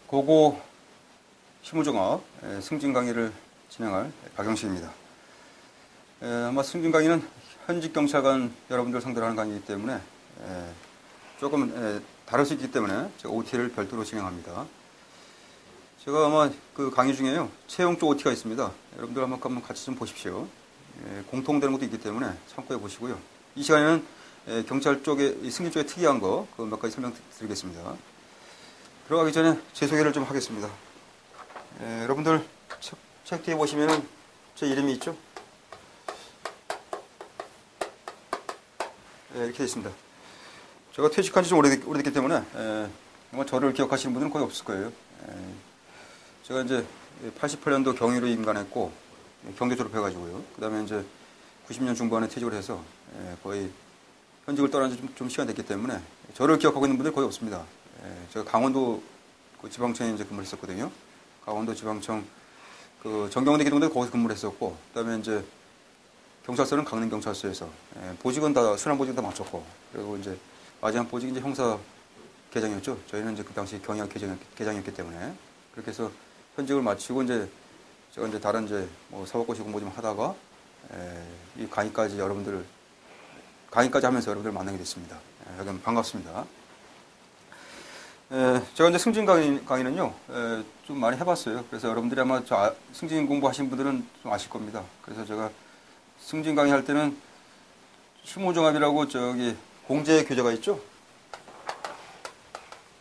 고고 실무종합 승진 강의를 진행할 박영식입니다. 아마 승진 강의는 현직 경찰관 여러분들 상대로 하는 강의이기 때문에 조금 다를 수 있기 때문에 제가 OT를 별도로 진행합니다. 제가 아마 그 강의 중에요, 채용 쪽 OT가 있습니다. 여러분들 한번 같이 좀 보십시오. 공통되는 것도 있기 때문에 참고해 보시고요. 이 시간에는 경찰 쪽에, 승진 쪽에 특이한 거, 그 몇 가지 설명드리겠습니다. 들어가기 전에 제 소개를 좀 하겠습니다. 여러분들 책 뒤에 보시면은 제 이름이 있죠? 이렇게 되어 있습니다. 제가 퇴직한 지 좀 오래됐기 때문에 아마 저를 기억하시는 분들은 거의 없을 거예요. 제가 이제 88년도 경위로 임관했고 경대 졸업해가지고요. 그 다음에 이제 90년 중반에 퇴직을 해서 거의 현직을 떠난 지 좀 시간 됐기 때문에 저를 기억하고 있는 분들 거의 없습니다. 제가 강원도 그 지방청에 이제 근무를 했었거든요. 강원도 지방청 그 정경대 기동대 거기서 근무를 했었고, 그 다음에 이제 경찰서는 강릉경찰서에서 보직은 다 순환 보직은 다 마쳤고, 그리고 이제 마지막 보직이 이제 형사 계장이었죠. 저희는 이제 그 당시 경위학 계장이었기 때문에 그렇게 해서 현직을 마치고 이제 제가 이제 다른 이제 뭐 사법고시 공부 좀 하다가 이 강의까지 하면서 여러분들 만나게 됐습니다. 여러분 반갑습니다. 제가 이제 승진 강의는요, 좀 많이 해봤어요. 그래서 여러분들이 아마 승진 공부하신 분들은 좀 아실 겁니다. 그래서 제가 승진 강의 할 때는 실무종합이라고 저기 공제 교재가 있죠?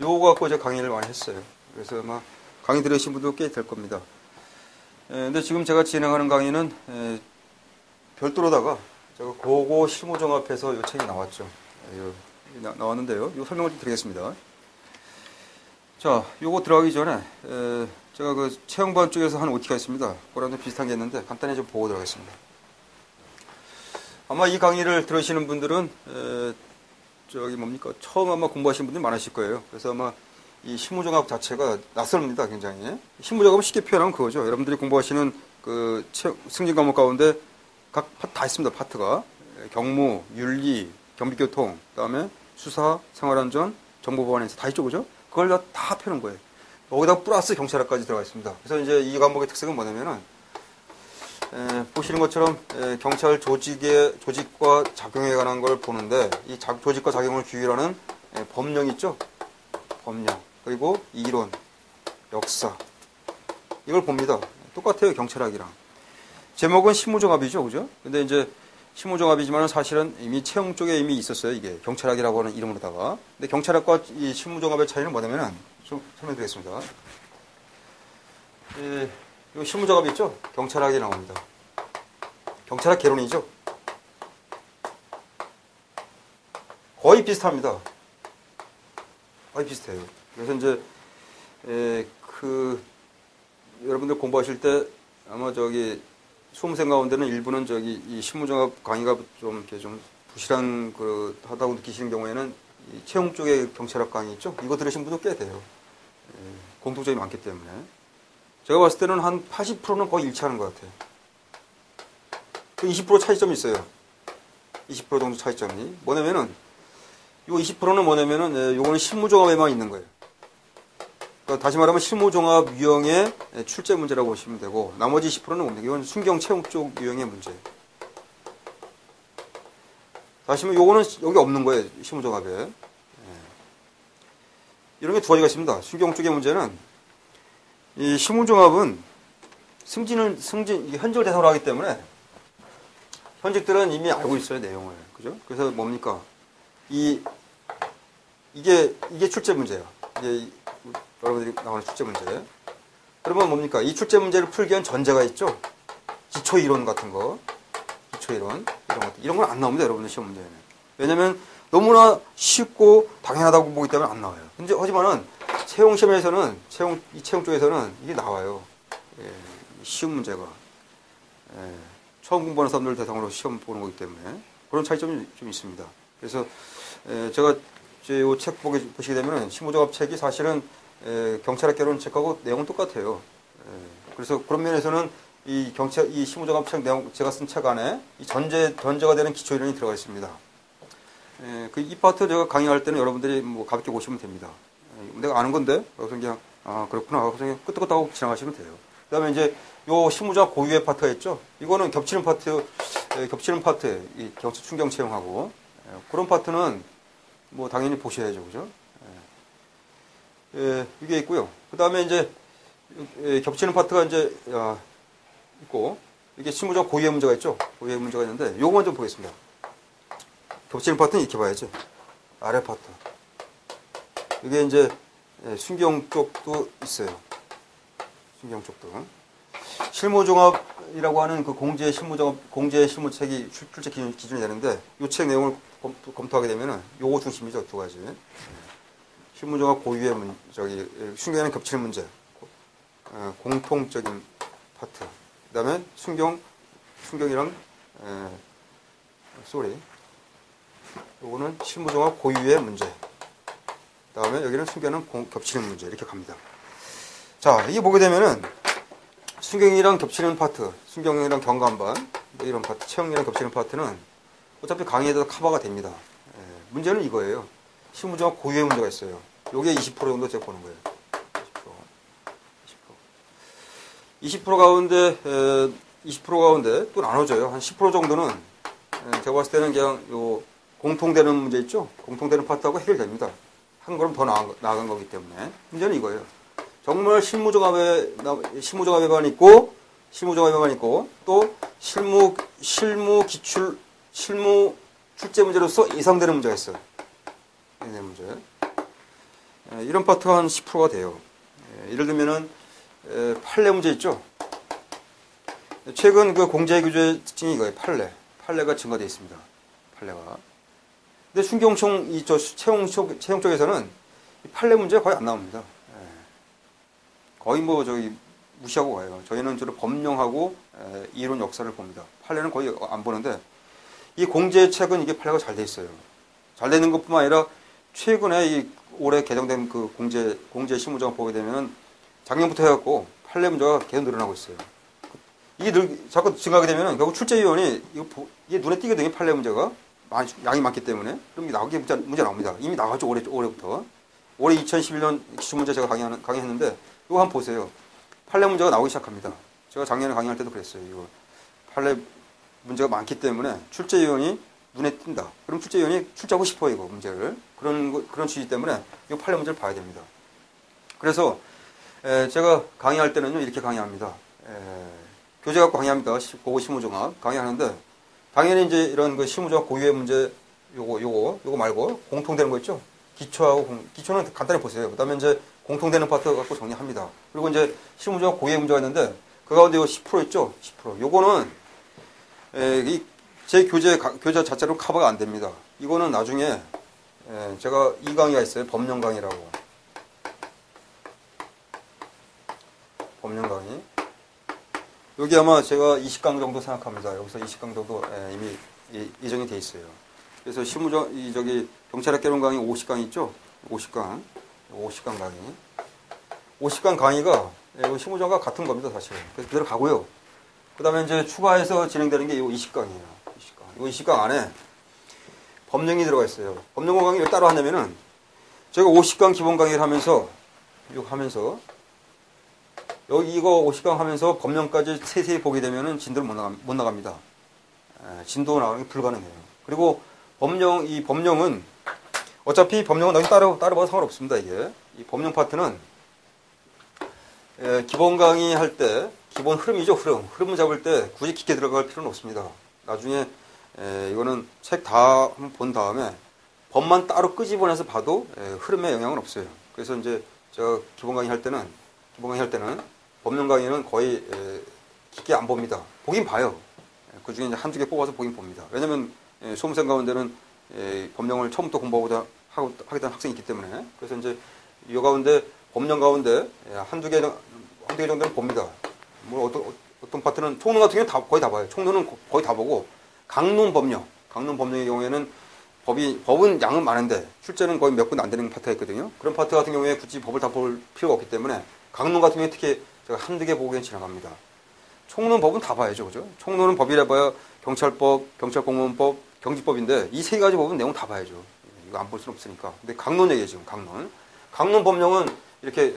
요거 갖고 제가 강의를 많이 했어요. 그래서 아마 강의 들으신 분도 꽤 될 겁니다. 근데 지금 제가 진행하는 강의는 별도로다가 제가 고고 실무종합해서 요 책이 나왔죠. 나왔는데요. 요 설명을 좀 드리겠습니다. 자, 요거 들어가기 전에 제가 그 채용반 쪽에서 한 OT가 있습니다. 그거랑 좀 비슷한 게 있는데 간단히 좀 보고 들어가겠습니다. 아마 이 강의를 들으시는 분들은 처음 아마 공부하시는 분들이 많으실 거예요. 그래서 아마 이 실무종합 자체가 낯설습니다, 굉장히. 실무종합은 쉽게 표현하면 그거죠. 여러분들이 공부하시는 그 승진 과목 가운데 각 파트 다 있습니다, 파트가. 경무, 윤리, 경비교통, 그다음에 수사, 생활안전, 정보보안에서 다 있죠, 그죠? 그걸 다 펴는 거예요. 여기다 플러스 경찰학까지 들어가 있습니다. 그래서 이제 이 과목의 특색은 뭐냐면은, 보시는 것처럼 경찰 조직과 작용에 관한 걸 보는데, 이 조직과 작용을 규율하는 법령 있죠? 법령. 그리고 이론, 역사. 이걸 봅니다. 똑같아요, 경찰학이랑. 제목은 실무종합이죠, 그죠? 근데 이제 실무종합이지만 사실은 이미 채용 쪽에 이미 있었어요, 이게. 경찰학이라고 하는 이름으로다가. 근데 경찰학과 이 실무종합의 차이는 뭐냐면은, 좀 설명드리겠습니다. 이 실무종합 있죠? 경찰학이 나옵니다. 경찰학 개론이죠? 거의 비슷합니다. 거의 비슷해요. 그래서 이제, 여러분들 공부하실 때 아마 수험생 가운데는 일부는 이 실무종합 강의가 좀 부실한 하다고 느끼시는 경우에는 이 채용 쪽의 경찰학 강의 있죠? 이거 들으신 분도 꽤 돼요. 공통점이 많기 때문에. 제가 봤을 때는 한 80%는 거의 일치하는 것 같아요. 그 20% 차이점이 있어요. 20% 정도 차이점이. 뭐냐면은, 요 20%는 뭐냐면은, 요거는 실무종합에만 있는 거예요. 그러니까 다시 말하면 실무종합 유형의 출제 문제라고 보시면 되고, 나머지 20%는 뭡니까? 이건 순경 채용 쪽 유형의 문제. 다시 말하면 요거는 여기 없는 거예요. 실무종합에. 이런 게 두 가지가 있습니다. 순경 쪽의 문제는, 이 실무종합은 이게 현직을 대상으로 하기 때문에, 현직들은 이미 알고 있어요, 내용을. 그죠? 그래서 뭡니까? 이게 출제 문제예요. 이게 여러분들이 나오는 출제 문제. 그러면 뭡니까? 이 출제 문제를 풀기 위한 전제가 있죠? 기초 이론 같은 거. 기초 이론, 이런 것들. 이런 건 안 나옵니다, 여러분들 시험 문제에는. 왜냐면 너무나 쉽고 당연하다고 보기 때문에 안 나와요. 근데 하지만은 채용 시험에서는, 이 채용 쪽에서는 이게 나와요. 쉬운 문제가. 처음 공부하는 사람들 대상으로 시험 보는 거기 때문에 그런 차이점이 좀 있습니다. 그래서 제가 이 책 보시게 되면 실무종합 책이 사실은 경찰학 개론 책하고 내용은 똑같아요. 그래서 그런 면에서는 이 실무종합 책 내용, 제가 쓴 책 안에 이 전제가 되는 기초 이론이 들어가 있습니다. 이 파트 제가 강의할 때는 여러분들이 뭐 가볍게 보시면 됩니다. 내가 아는 건데? 그래서 그냥, 아, 그렇구나. 그래서 그냥 끄떡끄떡하고 지나가시면 돼요. 그 다음에 이제 요 신무조각 고유의 파트가 있죠? 이거는 겹치는 파트, 이 겹치 충경 채용하고, 그런 파트는 뭐 당연히 보셔야죠. 그죠? 이게 있고요. 그 다음에 이제, 겹치는 파트가 이제, 있고, 이게 신무조각 고유의 문제가 있죠? 고유의 문제가 있는데, 요거만 좀 보겠습니다. 겹치는 파트는 이렇게 봐야지. 아래 파트. 이게 이제, 순경 쪽도 있어요. 순경 쪽도. 실무종합이라고 하는 그 공제 실무책이 출제 기준이 되는데, 이 책 내용을 검토하게 되면은 요거 중심이죠. 두 가지. 실무종합 고유의 순경에는 겹치는 문제. 공통적인 파트. 그 다음에 순경이랑, 요거는 실무종합 고유의 문제. 그 다음에 여기는 순경은 겹치는 문제. 이렇게 갑니다. 자, 이게 보게 되면은, 순경이랑 겹치는 파트, 순경이랑 경감반, 이런 파트, 체형이랑 겹치는 파트는 어차피 강의에도 커버가 됩니다. 문제는 이거예요. 실무종합 고유의 문제가 있어요. 요게 20% 정도 제가 보는 거예요. 20% 가운데, 20% 가운데 또 나눠져요. 한 10% 정도는 제가 봤을 때는 그냥 요 공통되는 문제 있죠? 공통되는 파트하고 해결됩니다. 한 걸음 더 나아간 거기 때문에. 문제는 이거예요. 정말 실무종합에만 있고, 또 실무 출제 문제로서 예상되는 문제가 있어요. 예상되는 문제. 이런 파트가 한 10%가 돼요. 예를 들면은, 판례 문제 있죠? 최근 그 공제 규제 특징이 이거예요. 판례가 증가되어 있습니다. 판례가. 근데 순경총, 채용 쪽에서는 판례 문제가 거의 안 나옵니다. 거의 무시하고 가요. 저희는 주로 법령하고 이론 역사를 봅니다. 판례는 거의 안 보는데, 이 공제책은 이게 판례가 잘 돼 있어요. 잘 되는 것뿐만 아니라, 최근에 올해 개정된 그 공제 실무조항 보게 되면, 작년부터 해갖고 판례 문제가 계속 늘어나고 있어요. 이게 자꾸 증가하게 되면, 결국 출제위원이, 이게 눈에 띄거든요, 판례 문제가. 양이 많기 때문에. 그럼 이게 나오게 문제 나옵니다. 이미 나왔죠, 올해부터. 올해 2011년 기출문제 제가 강의했는데, 이거 한번 보세요. 판례 문제가 나오기 시작합니다. 제가 작년에 강의할 때도 그랬어요. 이거 판례 문제가 많기 때문에 출제위원이 눈에 띈다. 그럼 출제위원이 출제하고 싶어요, 이거 문제를. 그런 취지 때문에 이 판례 문제를 봐야 됩니다. 그래서 제가 강의할 때는요, 이렇게 강의합니다. 교재 갖고 강의합니다. 고고 실무종합 강의하는데, 당연히 이제 이런 그 실무종합 고유의 문제 요거 말고 공통되는 거 있죠? 기초는 간단히 보세요. 그 다음에 이제 공통되는 파트 갖고 정리합니다. 그리고 이제 실무종합 고유의 문제가 있는데, 그 가운데 요 10% 있죠? 10%. 요거는, 제 교재 자체로 커버가 안 됩니다. 이거는 나중에, 제가 이 강의가 있어요. 법령 강의라고. 법령 강의. 여기 아마 제가 20강 정도 생각합니다. 여기서 20강 정도 이미 예정이 돼 있어요. 그래서 경찰학 개론 강의 50강 있죠? 50강 강의. 50강 강의가 실무정과 같은 겁니다, 사실. 그래서 그대로 가고요. 그 다음에 이제 추가해서 진행되는 게 이 20강이에요. 이 20강 안에 법령이 들어가 있어요. 법령 강의를 따로 하냐면은, 제가 50강 기본 강의를 하면서, 이거 이거 50강 하면서 법령까지 세세히 보게 되면은 진도를 못 나갑니다. 진도 나가는 게 불가능해요. 그리고 이 법령은, 어차피 법령은 나중에 따로 봐도 상관없습니다, 이게. 이 법령 파트는, 기본 강의 할 때, 기본 흐름이죠, 흐름을 잡을 때 굳이 깊게 들어갈 필요는 없습니다. 나중에, 이거는 책 다 본 다음에 법만 따로 끄집어내서 봐도 흐름에 영향은 없어요. 그래서 이제 제가 기본 강의 할 때는 법령 강의는 거의 깊게 안 봅니다. 보긴 봐요. 그 중에 이제 한두 개 뽑아서 보긴 봅니다. 왜냐면 수험생 가운데는 법령을 처음부터 공부하고자 하겠다는 학생이 있기 때문에. 그래서 이제 이 가운데 법령 가운데 한두 개 정도는 봅니다. 뭐 어떤 파트는 총론 같은 경우는 거의 다 봐요. 총론은 거의 다 보고, 강론 법령의 경우에는 법은 양은 많은데 출제는 거의 몇 군 안 되는 파트가 있거든요. 그런 파트 같은 경우에 굳이 법을 다 볼 필요가 없기 때문에 강론 같은 경우에 특히 제가 한두 개 보고 그냥 지나갑니다. 총론 법은 다 봐야죠, 그죠? 총론은 법이라 봐야 경찰법, 경찰공무원법, 경직법인데 이 세 가지 법은 내용 다 봐야죠. 이거 안 볼 수는 없으니까. 근데 강론 얘기예요, 지금 강론. 강론 법령은 이렇게